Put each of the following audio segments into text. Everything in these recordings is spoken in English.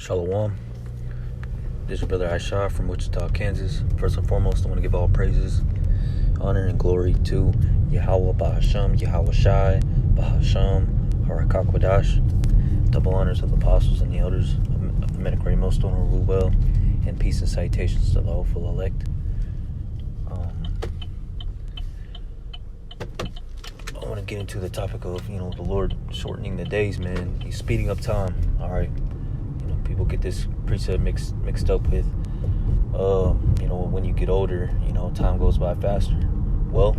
Shalom. This is your brother Aisha from Wichita, Kansas. First and foremost, I want to give all praises, honor, and glory to Yahawah, bahasham, Yahawashi, bahasham, double honors of the apostles and the elders of the Medicare Millstone who rule well, and peace and salutations to the hopeful elect. I want to get into the topic of, the Lord shortening the days, man. He's speeding up time, all right? People get this precept mixed up with, when you get older, time goes by faster. Well,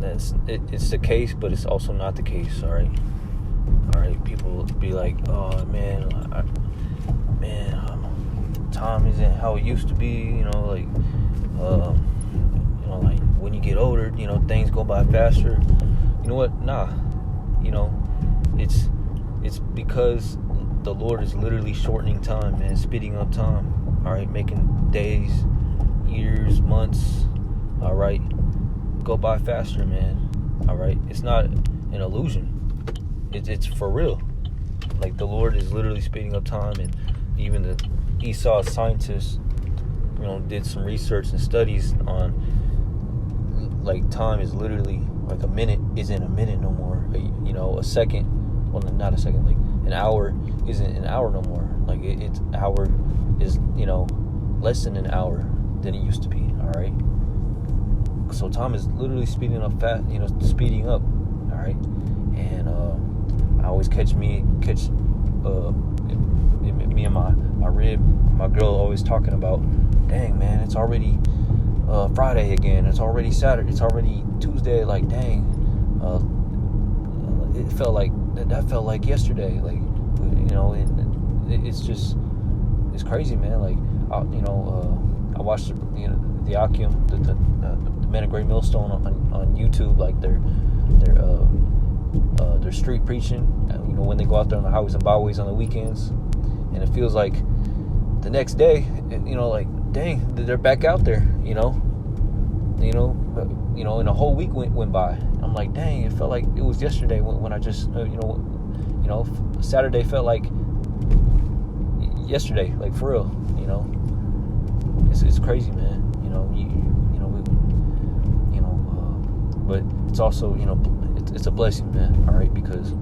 it's the case, but it's also not the case, all right? All right, people be like, oh, man, time isn't how it used to be, like when you get older, things go by faster. You know what? Nah, it's because the Lord is literally shortening time, man, speeding up time, all right, making days, years, months, all right, go by faster, man, all right. It's not an illusion. It's for real. Like, the Lord is literally speeding up time, and even the Esau scientists, did some research and studies on, like, time is literally, like, a minute isn't a minute no more. A second, well, not a second, like, an hour isn't an hour no more. Like, it's hour is, less than an hour than it used to be, all right? So time is literally speeding up fast, speeding up, all right? And I always catch me and my girl always talking about, dang, man, it's already Friday again, it's already Saturday, it's already Tuesday, like, dang, it felt like that felt like yesterday, like, and it's crazy, man. Like, I watched the Akim, the Men of Great Millstone on YouTube, like their street preaching, when they go out there on the highways and byways on the weekends, and it feels like the next day, like, dang, they're back out there, and a whole week went by. I'm like, dang, it felt like it was yesterday when I just, Saturday felt like yesterday, like, for real, it's crazy, man, but it's also, it's a blessing, man, all right, because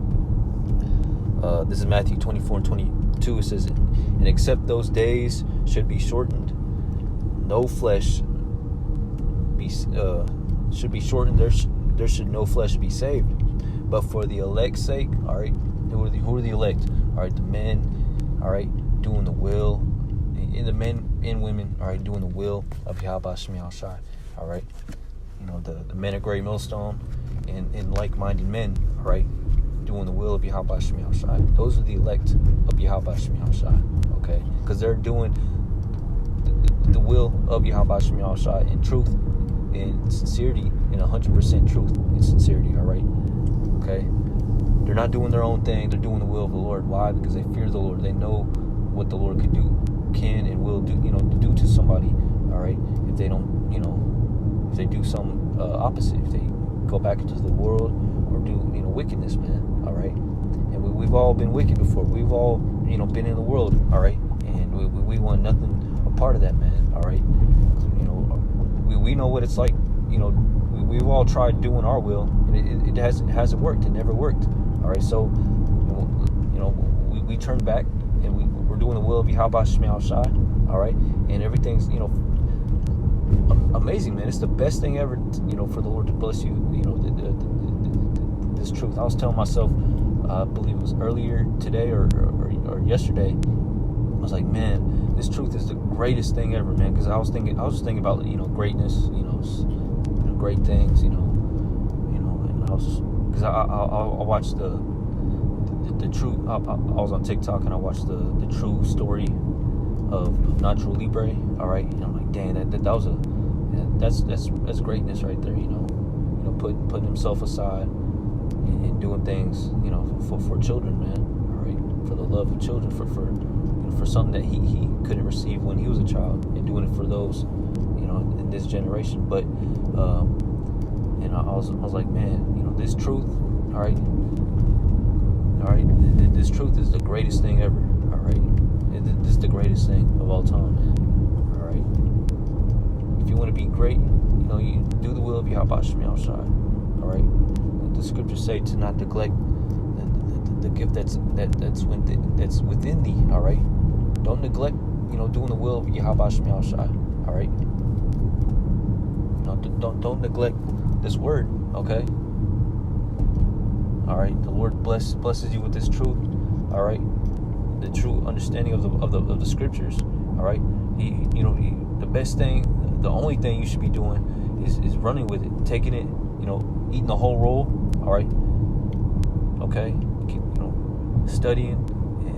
this is Matthew 24 and 22. It says, and except those days should be shortened, no flesh should be shortened, there should no flesh be saved, but for the elect's sake, all right, who are the elect? All right, the men, all right, doing the will, and the men and women, all right, doing the will of Yahawashi, all right, the men of Great Millstone and like-minded men, all right, doing the will of Yahawashi. Those are the elect of Yahawashi, okay, because they're doing the will of Yahawashi in truth, in sincerity, in 100% truth and sincerity, all right, okay. They're not doing their own thing. They're doing the will of the Lord. Why? Because they fear the Lord. They know what the Lord can and will do to somebody, all right, if they don't, if they do some opposite, if they go back into the world or do, wickedness, man, all right. And we've all been wicked before. We've all, been in the world, all right, and we want nothing a part of that, man, all right. We know what it's like, we've all tried doing our will, and it hasn't worked. It never worked, all right. So, we turned back, and we're doing the will of Yahawashi, all right, and everything's, amazing, man. It's the best thing ever, for the Lord to bless you, this truth. I was telling myself, I believe it was earlier today or yesterday, I was like, man, this truth is the greatest thing ever, man, because I was just thinking about, greatness, great things, and I was, because I watched the true, I was on TikTok, and I watched the true story of Nacho Libre, all right, and I'm like, dang, that was that's greatness right there, putting himself aside and doing things, for children, man, all right, for the love of children, for something that he couldn't receive when he was a child, and doing it for those, in this generation. But and I was like, man, this truth, all right, this truth is the greatest thing ever, greatest thing of all time, man. All right. If you want to be great, you do the will of Yahawashi. All right. The scriptures say to not neglect the gift that's within thee. All right. Don't neglect, doing the will of Yahawashi. All right. Don't neglect this word. Okay. All right. The Lord blesses you with this truth. All right. The true understanding of the scriptures. All right. The best thing, the only thing you should be doing is running with it, taking it, eating the whole roll. All right. Okay. Studying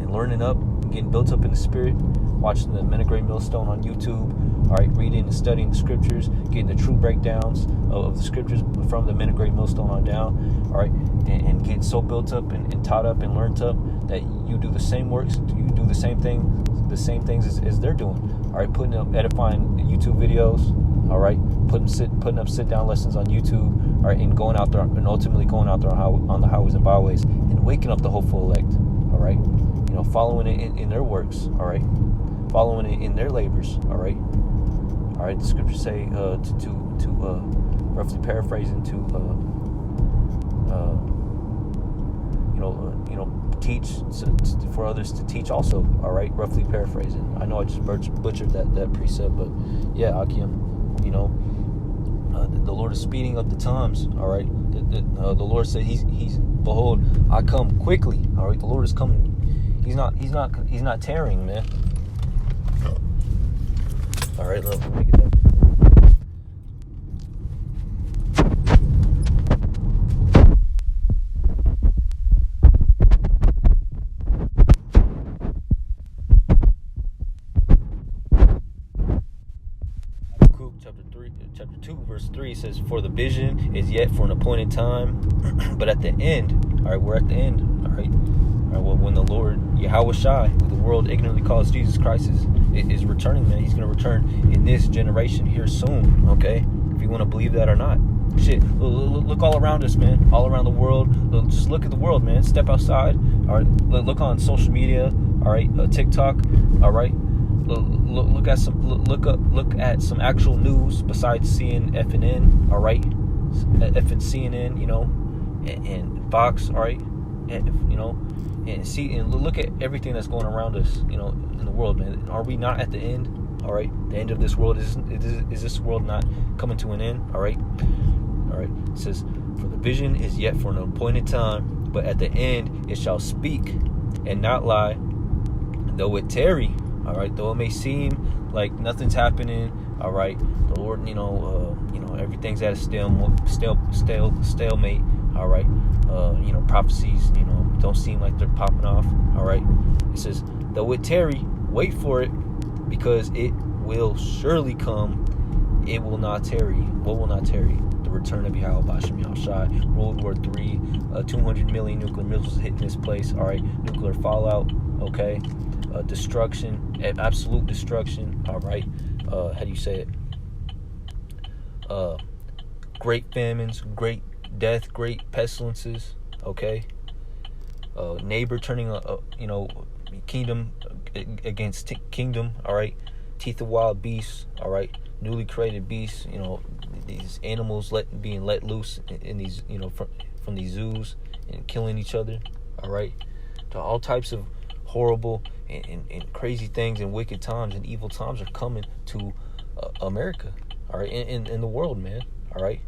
and learning up, getting built up in the spirit, watching the Men of Great Millstone on YouTube. All right. Reading and studying the scriptures, getting the true breakdowns of the scriptures from the Men of Great Millstone on down. All right. And getting so built up and taught up and learned up that you do the same works, you do the same things as they're doing. All right, putting up edifying YouTube videos. All right, putting up sit down lessons on YouTube. All right, and going out there and ultimately going out there on the highways and byways and waking up the hopeful elect. All right, following it in their works. All right, following it in their labors. All right. The scriptures say to roughly paraphrasing teach for others to teach also. All right, roughly paraphrasing. I know I just butchered that precept, but yeah, Akim, the Lord is speeding up the times. All right, the Lord said he's behold, I come quickly. All right, the Lord is coming. He's not tarrying, man. All right, let me get that. Chapter 2, verse 3 says, for the vision is yet for an appointed time, but at the end, all right, we're at the end, all right, well, when the Lord, Yahawashi, who the world ignorantly calls Jesus Christ, is returning, man. He's going to return in this generation here soon, okay, if you want to believe that or not. Shit, look all around us, man, all around the world. Just look at the world, man. Step outside, all right, look on social media, all right, TikTok, all right. Look at some actual news besides CNN, all right, F and CNN, and Fox, all right, and see and look at everything that's going around us, in the world, man. Are we not at the end? All right, the end of this world is this world not coming to an end? All right. It says, for the vision is yet for an appointed time, but at the end it shall speak and not lie, though it tarry. All right, though it may seem like nothing's happening, all right, the Lord, everything's at a stalemate, all right, prophecies, don't seem like they're popping off, all right. It says, though it tarry, wait for it, because it will surely come. It will not tarry. What will not tarry? The return of Yahawashi, World War III, 200 million nuclear missiles hitting this place, all right, nuclear fallout, okay. Destruction, absolute destruction. All right, how do you say it? Great famines, great death, great pestilences. Okay, neighbor turning kingdom against kingdom. All right, teeth of wild beasts. All right, newly created beasts. These animals being let loose in these from these zoos and killing each other. All right, to all types of horrible and crazy things and wicked times and evil times are coming to America, all right, in the world, man, all right.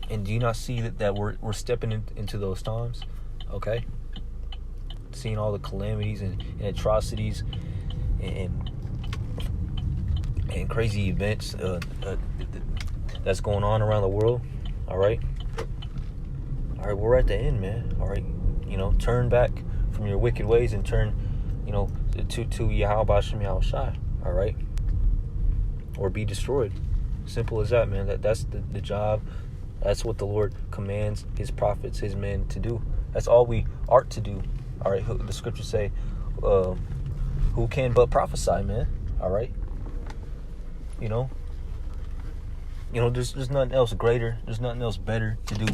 And do you not see that we're stepping into those times, okay? Seeing all the calamities and atrocities and crazy events that's going on around the world, all right. All right, we're at the end, man. All right, turn back from your wicked ways and turn, to Yahawashi, all right, or be destroyed. Simple as that, man. That's the job. That's what the Lord commands His prophets, His men to do. That's all we are to do. All right, the scriptures say, "Who can but prophesy, man?" All right, there's nothing else greater. There's nothing else better to do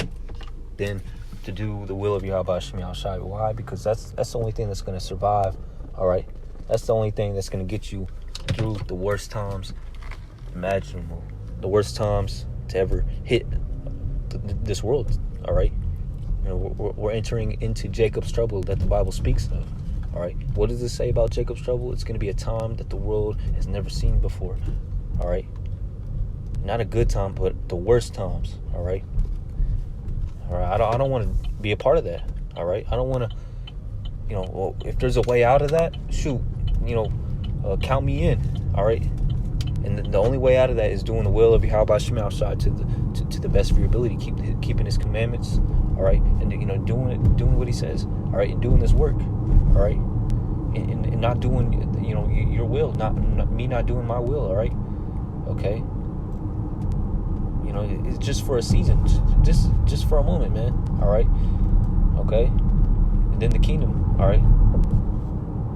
than to do the will of Yahawashi. Why? Because that's the only thing that's going to survive. All right, That's the only thing that's going to get you through the worst times imaginable. The worst times to ever hit this world, all right? You know, we're entering into Jacob's trouble that the Bible speaks of, all right? What does it say about Jacob's trouble? It's going to be a time that the world has never seen before, all right? Not a good time, but the worst times, all right? All right, I don't want to be a part of that, all right? I don't want to, you know, well, if there's a way out of that, shoot, you know, count me in, all right? And the only way out of that is doing the will of Yahawashi outside to the best of your ability, keeping His commandments, all right, and you know, doing what He says, all right, and doing this work, all right, and not doing, you know, your will, not me not doing my will, all right, okay. You know, it's just for a season, just for a moment, man, all right, okay, and then the kingdom, all right,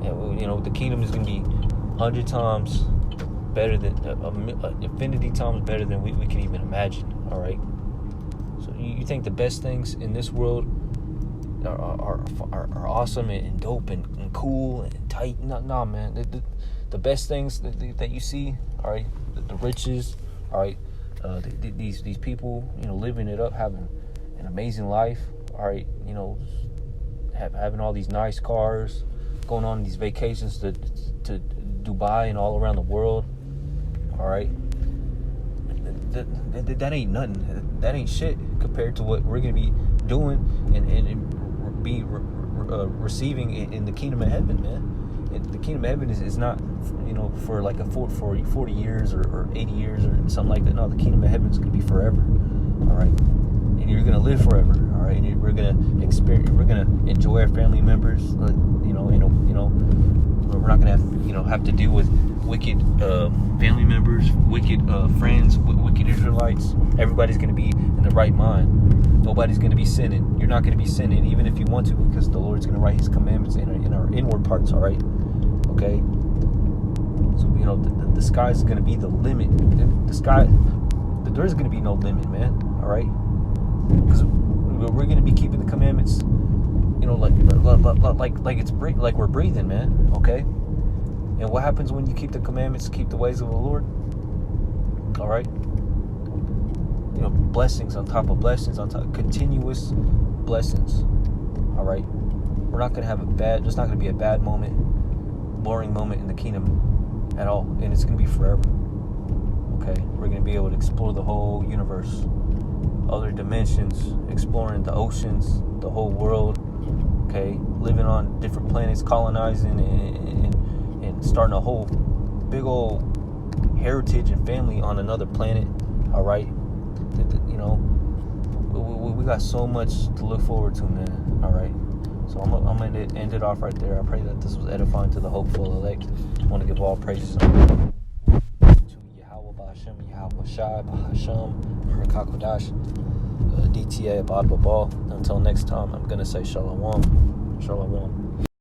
and, you know, the kingdom is gonna be 100 times better than infinity times better than we can even imagine, all right? So you think the best things in this world are awesome and dope and cool and tight? No, man. The best things that you see, all right, the riches, all right, these people, you know, living it up, having an amazing life, all right, you know, having all these nice cars, going on these vacations to Dubai and all around the world. All right, that ain't nothing. That ain't shit compared to what we're gonna be doing and be receiving in the kingdom of heaven, man. The kingdom of heaven is not, you know, for like a 40 years or 80 years or something like that. No, the kingdom of heaven is gonna be forever. All right, and you're gonna live forever. All right, and we're gonna experience. We're gonna enjoy our family members. You know. We're not gonna have to deal with wicked family members, wicked friends, wicked Israelites. Everybody's gonna be in the right mind. Nobody's gonna be sinning. You're not gonna be sinning, even if you want to, because the Lord's gonna write His commandments in our inward parts. All right, okay. So you know the sky's gonna be the limit. There's gonna be no limit, man. All right, because we're gonna be keeping the commandments. You know, like it's like we're breathing, man. Okay. And what happens when you keep the commandments, keep the ways of the Lord? All right. You know, blessings on top of blessings on top, continuous blessings. All right. We're not gonna have there's not gonna be a bad moment, boring moment in the kingdom at all, and it's gonna be forever. Okay. We're gonna be able to explore the whole universe, other dimensions, exploring the oceans, the whole world. Okay, living on different planets, colonizing and starting a whole big old heritage and family on another planet. All right, you know, we got so much to look forward to, man. All right, so I'm gonna end it off right there. I pray that this was edifying to the hopeful elect. I want to give all praises to Yahawah, bahasham, Yahawashi, bahasham, Rakakodash. DTA Abad Babal. Until next time, I'm gonna say Shalom. Shalom.